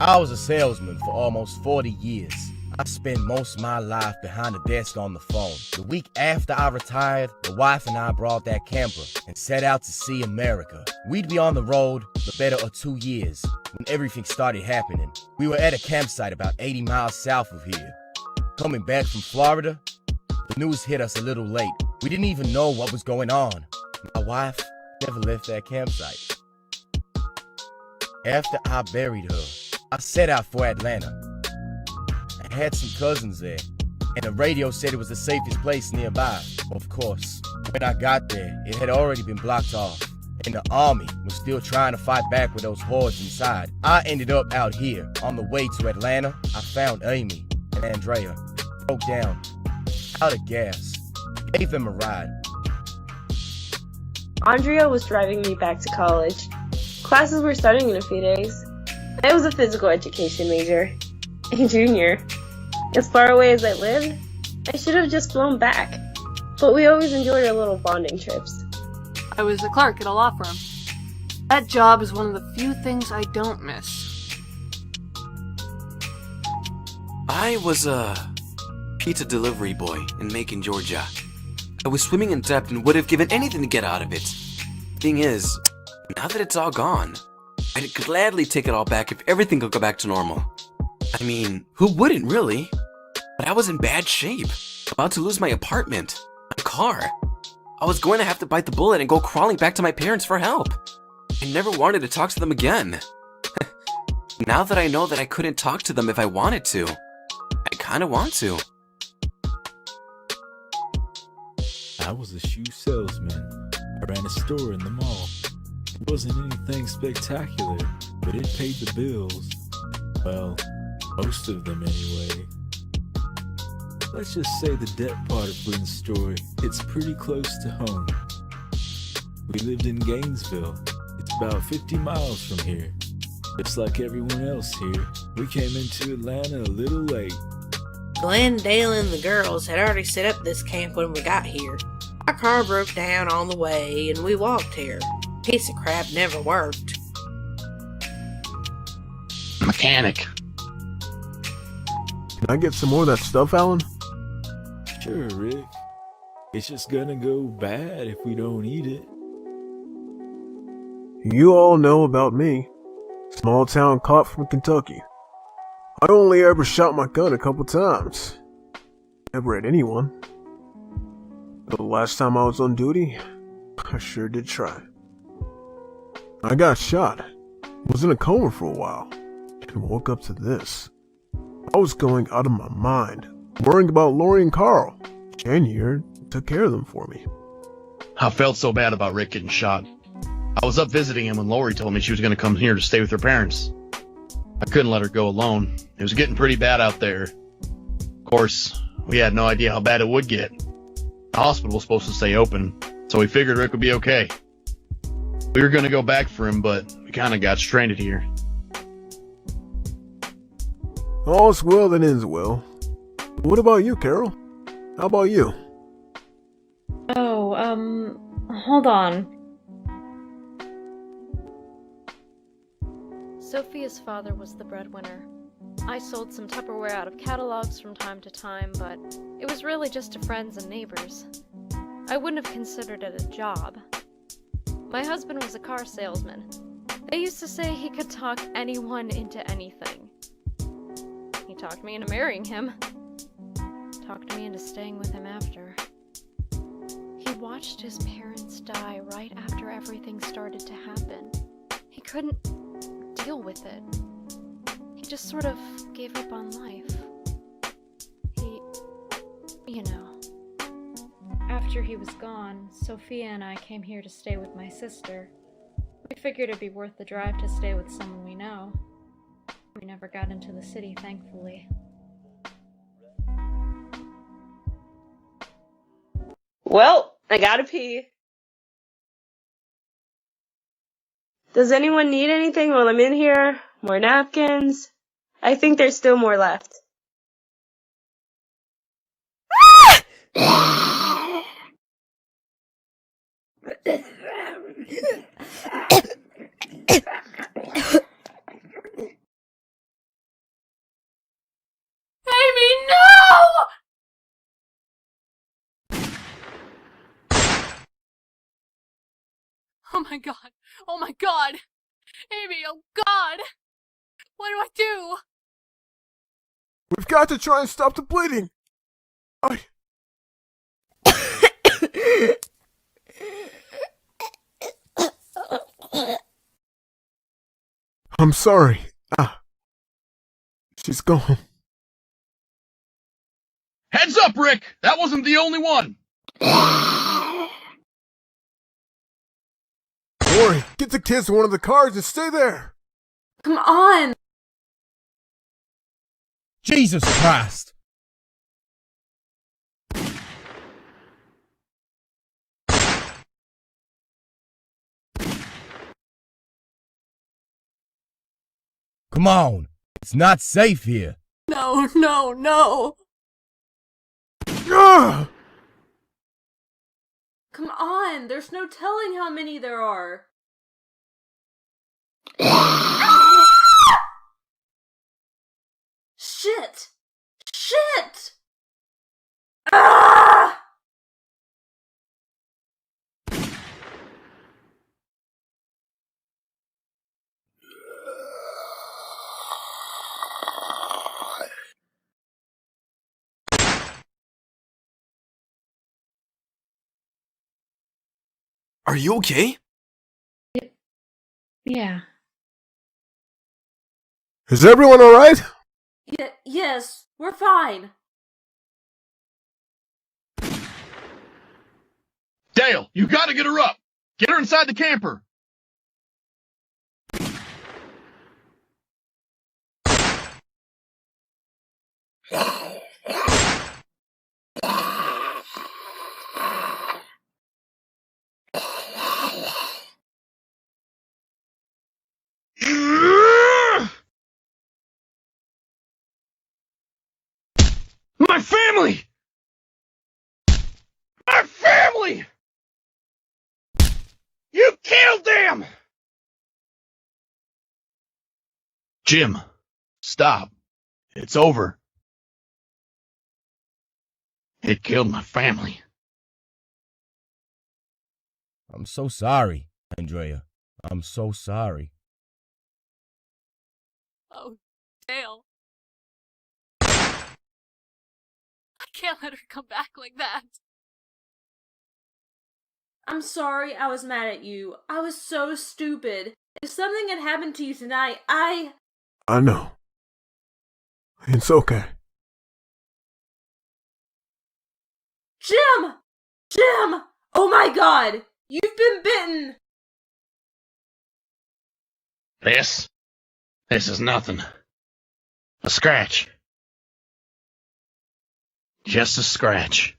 I was a salesman for almost 40 years. I spent most of my life behind the desk on the phone. The week after I retired, the wife and I brought that camper and set out to see America. We'd be on the road the better of 2 years when everything started happening. We were at a campsite about 80 miles south of here. Coming back from Florida, the news hit us a little late. We didn't even know what was going on. My wife never left that campsite. After I buried her, I set out for Atlanta. I had some cousins there, and the radio said it was the safest place nearby. Of course, when I got there, it had already been blocked off, and the army was still trying to fight back with those hordes inside. I ended up out here. On the way to Atlanta, I found Amy and Andrea. Broke down, out of gas. Gave them a ride. Andrea was driving me back to college. Classes were starting in a few days. I was a physical education major. A junior. As far away as I lived, I should have just flown back. But we always enjoyed our little bonding trips. I was a clerk at a law firm. That job is one of the few things I don't miss. I was a pizza delivery boy in Macon, Georgia. I was swimming in debt and would have given anything to get out of it. Thing is, now that it's all gone, I'd gladly take it all back if everything could go back to normal. I mean, who wouldn't really? But I was in bad shape, about to lose my apartment, my car. I was going to have to bite the bullet and go crawling back to my parents for help. I never wanted to talk to them again. Now that I know that I couldn't talk to them if I wanted to, I kinda want to. I was a shoe salesman. I ran a store in the mall. It wasn't anything spectacular, but it paid the bills. Well, most of them anyway. Let's just say the debt part of Flynn's story hits pretty close to home. We lived in Gainesville. It's about 50 miles from here. Just like everyone else here, we came into Atlanta a little late. Glendale and the girls had already set up this camp when we got here. Our car broke down on the way and we walked here. Piece of crap never worked. Mechanic. Can I get some more of that stuff, Alan? Sure, Rick. It's just gonna go bad if we don't eat it. You all know about me. Small town cop from Kentucky. I only ever shot my gun a couple times. Never at anyone. The last time I was on duty, I sure did try. I got shot, was in a coma for a while, and woke up to this. I was going out of my mind, worrying about Lori and Carl. Jan here took care of them for me. I felt so bad about Rick getting shot. I was up visiting him when Lori told me she was going to come here to stay with her parents. I couldn't let her go alone. It was getting pretty bad out there. Of course, we had no idea how bad it would get. The hospital was supposed to stay open, so we figured Rick would be okay. We were going to go back for him, but we kind of got stranded here. All's well that ends well. What about you, Carol? How about you? Oh, hold on. Sophia's father was the breadwinner. I sold some Tupperware out of catalogs from time to time, but it was really just to friends and neighbors. I wouldn't have considered it a job. My husband was a car salesman. They used to say he could talk anyone into anything. He talked me into marrying him. Talked me into staying with him after. He watched his parents die right after everything started to happen. He couldn't deal with it. He just sort of gave up on life. After he was gone, Sophia and I came here to stay with my sister. We figured it'd be worth the drive to stay with someone we know. We never got into the city, thankfully. Well, I gotta pee. Does anyone need anything while I'm in here? More napkins? I think there's still more left. Amy, no! Oh my god. Oh my god. Amy, oh god. What do I do? We've got to try and stop the bleeding. I'm sorry. She's gone. Heads up, Rick! That wasn't the only one! Don't worry. Get the kids in one of the cars and stay there. Come on! Jesus Christ! Come on, it's not safe here. No, no, no! Ah! Come on, there's no telling how many there are. Shit! Shit! Ah! Are you okay? Yeah. Is everyone alright? Yes, we're fine. Dale, you gotta get her up! Get her inside the camper! My family! My family! You killed them! Jim, stop. It's over. It killed my family. I'm so sorry, Andrea. I'm so sorry. Oh, Dale. I can't let her come back like that. I'm sorry I was mad at you. I was so stupid. If something had happened to you tonight, I know. It's okay. Jim! Jim! Oh my god! You've been bitten! This is nothing. A scratch. Just a scratch.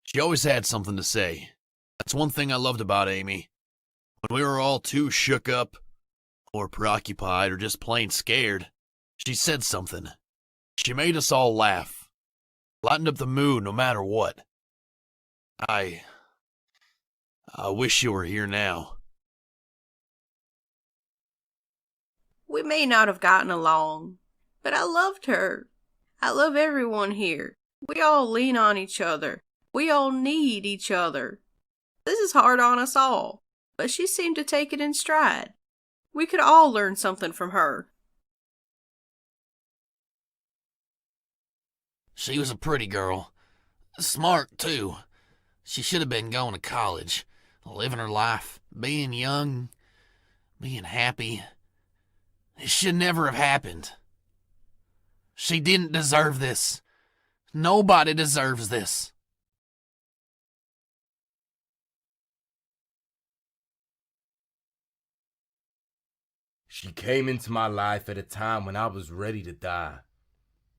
She always had something to say. That's one thing I loved about Amy. When we were all too shook up, or preoccupied, or just plain scared, she said something. She made us all laugh. Lightened up the mood no matter what. I wish you were here now. We may not have gotten along, but I loved her. I love everyone here. We all lean on each other. We all need each other. This is hard on us all, but she seemed to take it in stride. We could all learn something from her. She was a pretty girl. Smart, too. She should have been going to college, living her life, being young, being happy. It should never have happened. She didn't deserve this. Nobody deserves this. She came into my life at a time when I was ready to die.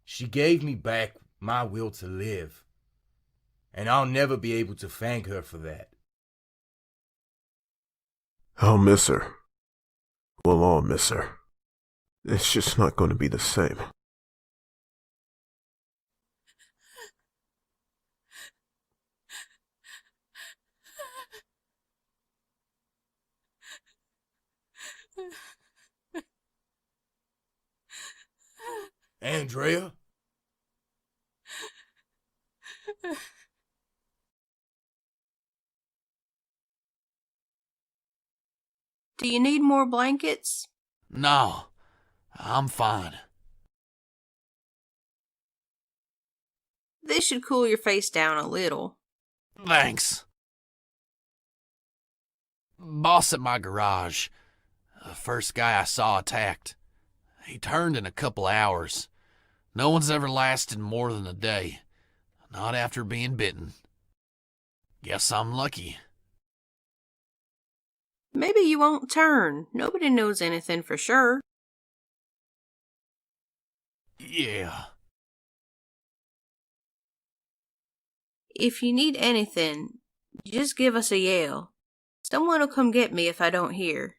She gave me back my will to live. And I'll never be able to thank her for that. I'll miss her. We'll all miss her. It's just not going to be the same. Andrea? Do you need more blankets? No, I'm fine. This should cool your face down a little. Thanks. Boss at my garage. The first guy I saw attacked. He turned in a couple hours. No one's ever lasted more than a day. Not after being bitten. Guess I'm lucky. Maybe you won't turn. Nobody knows anything for sure. Yeah. If you need anything, just give us a yell. Someone will come get me if I don't hear.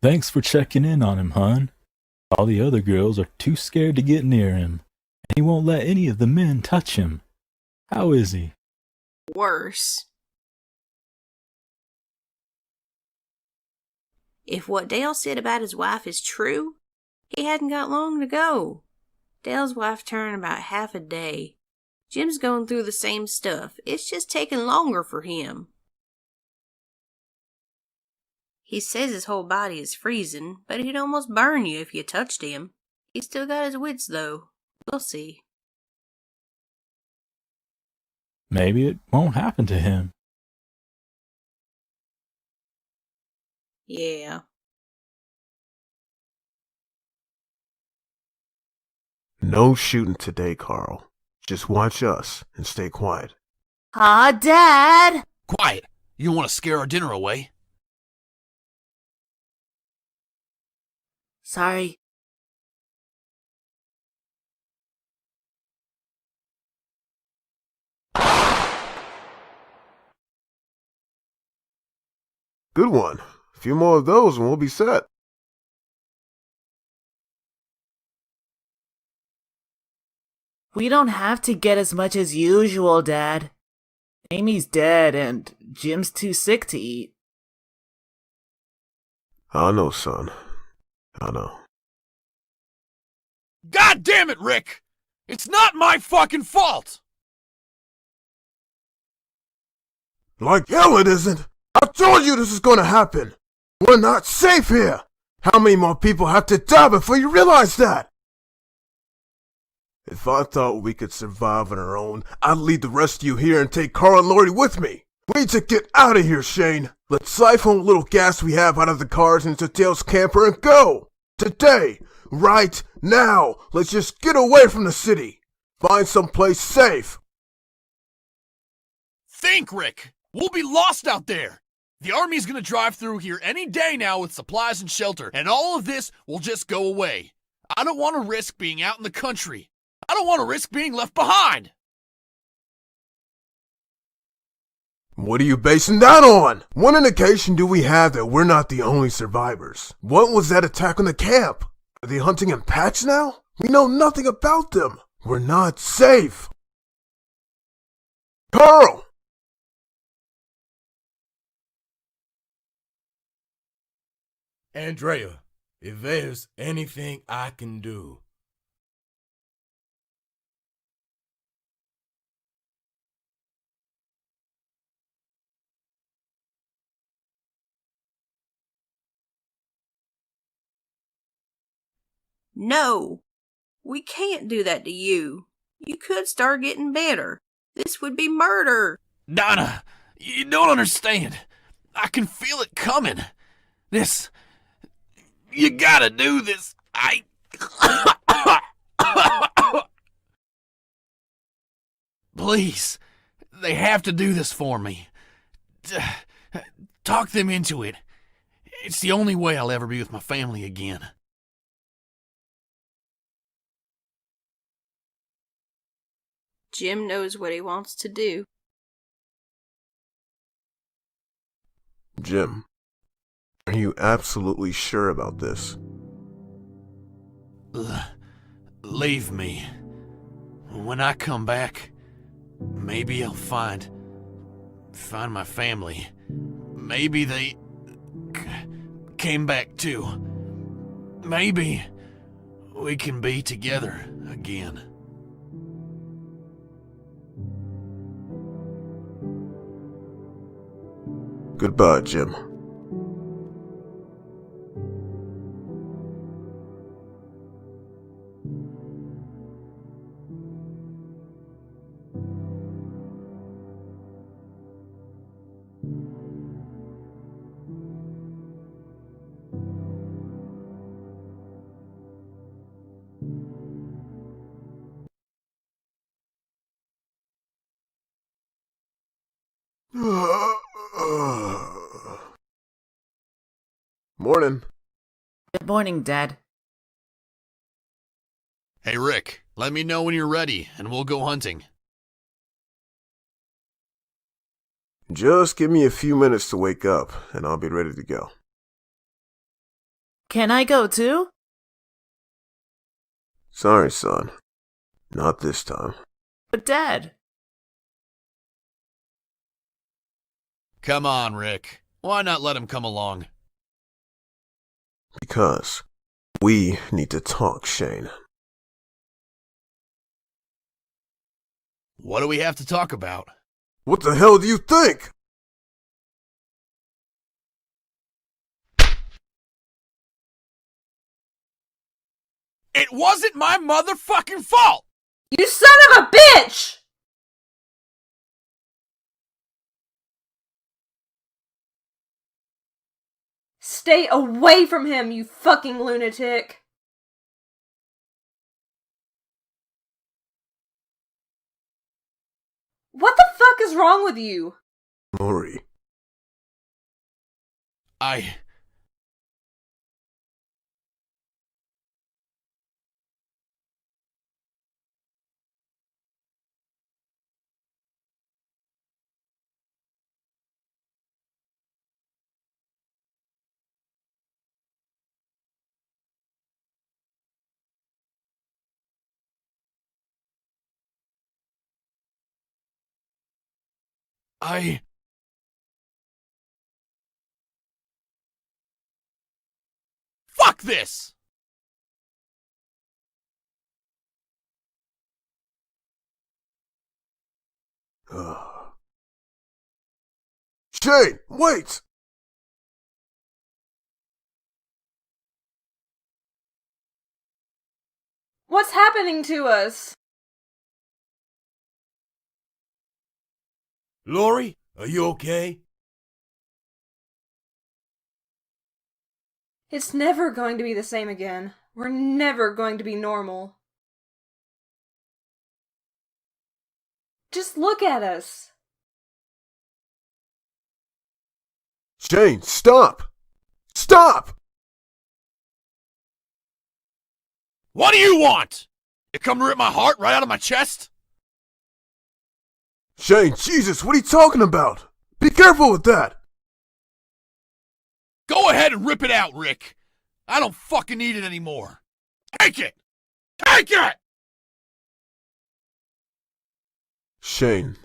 Thanks for checking in on him, hon. All the other girls are too scared to get near him, and he won't let any of the men touch him. How is he? Worse. If what Dale said about his wife is true, he hadn't got long to go. Dale's wife turned about half a day. Jim's going through the same stuff. It's just taking longer for him. He says his whole body is freezing, but he'd almost burn you if you touched him. He's still got his wits, though. We'll see. Maybe it won't happen to him. Yeah. No shooting today, Carl. Just watch us and stay quiet. Dad! Quiet! You want to scare our dinner away? Sorry. Good one. A few more of those and we'll be set. We don't have to get as much as usual, Dad. Amy's dead and Jim's too sick to eat. I know, son. I know. God damn it, Rick! It's not my fucking fault! Like hell it isn't! I told you this is gonna happen! We're not safe here! How many more people have to die before you realize that? If I thought we could survive on our own, I'd lead the rest of you here and take Carl and Lori with me. We need to get out of here, Shane. Let's siphon what little gas we have out of the cars into Dale's camper and go! Today! Right now! Let's just get away from the city! Find someplace safe! Think, Rick! We'll be lost out there! The army's gonna drive through here any day now with supplies and shelter, and all of this will just go away. I don't want to risk being out in the country. I don't want to risk being left behind! What are you basing that on? What indication do we have that we're not the only survivors? What was that attack on the camp? Are they hunting in packs now? We know nothing about them. We're not safe. Carl! Andrea, if there's anything I can do. No, we can't do that to you. You could start getting better. This would be murder. Donna, you don't understand. I can feel it coming. This... You gotta do this. Please, they have to do this for me. Talk them into it. It's the only way I'll ever be with my family again. Jim knows what he wants to do. Jim, are you absolutely sure about this? Leave me. When I come back, maybe I'll find my family. Maybe they came back too. Maybe we can be together again. Goodbye, Jim. Morning. Good morning, Dad. Hey, Rick, let me know when you're ready, and we'll go hunting. Just give me a few minutes to wake up, and I'll be ready to go. Can I go too? Sorry, son. Not this time. But Dad. Come on, Rick. Why not let him come along? Because we need to talk, Shane. What do we have to talk about? What the hell do you think? It wasn't my motherfucking fault! You son of a bitch! Stay away from him, you fucking lunatic! What the fuck is wrong with you? Lori. Fuck this! Shane, wait! What's happening to us? Lori, are you okay? It's never going to be the same again. We're never going to be normal. Just look at us. Shane, stop! Stop! What do you want? You come to rip my heart right out of my chest? Shane, Jesus, what are you talking about? Be careful with that! Go ahead and rip it out, Rick. I don't fucking need it anymore. Take it! Take it! Shane,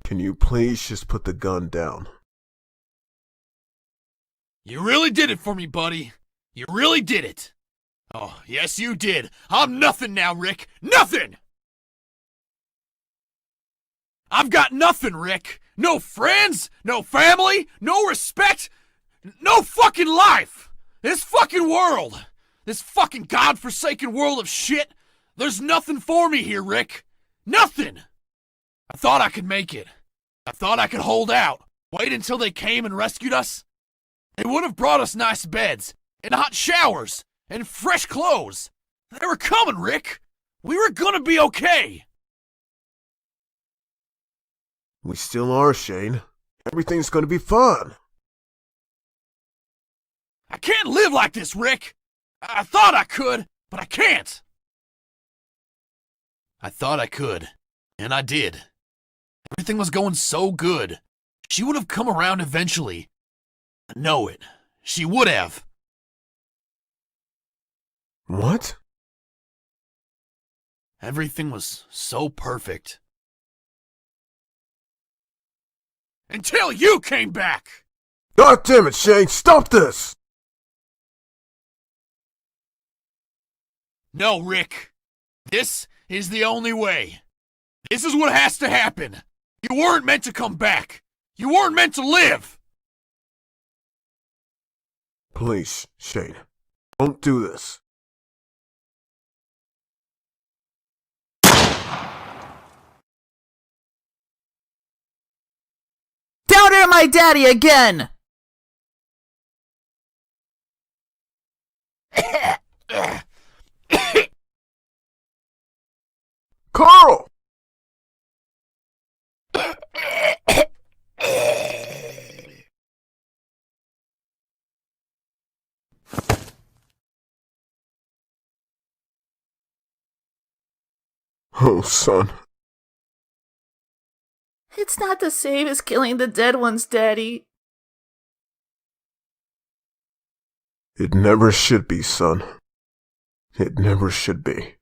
can you please just put the gun down? You really did it for me, buddy. You really did it. Oh, yes you did. I'm nothing now, Rick. Nothing! I've got nothing, Rick. No friends, no family, no respect, no fucking life. This fucking world, this fucking godforsaken world of shit, there's nothing for me here, Rick. Nothing. I thought I could make it. I thought I could hold out. Wait until they came and rescued us. They would have brought us nice beds, and hot showers, and fresh clothes. They were coming, Rick. We were gonna be okay. We still are, Shane. Everything's gonna be fun. I can't live like this, Rick! I thought I could, but I can't! I thought I could, and I did. Everything was going so good. She would have come around eventually. I know it. She would have. What? Everything was so perfect. Until you came back! God damn it, Shane, stop this! No, Rick. This is the only way. This is what has to happen. You weren't meant to come back. You weren't meant to live. Please, Shane, don't do this. Down here, my daddy again! Carl! Oh, son. It's not the same as killing the dead ones, Daddy. It never should be, son. It never should be.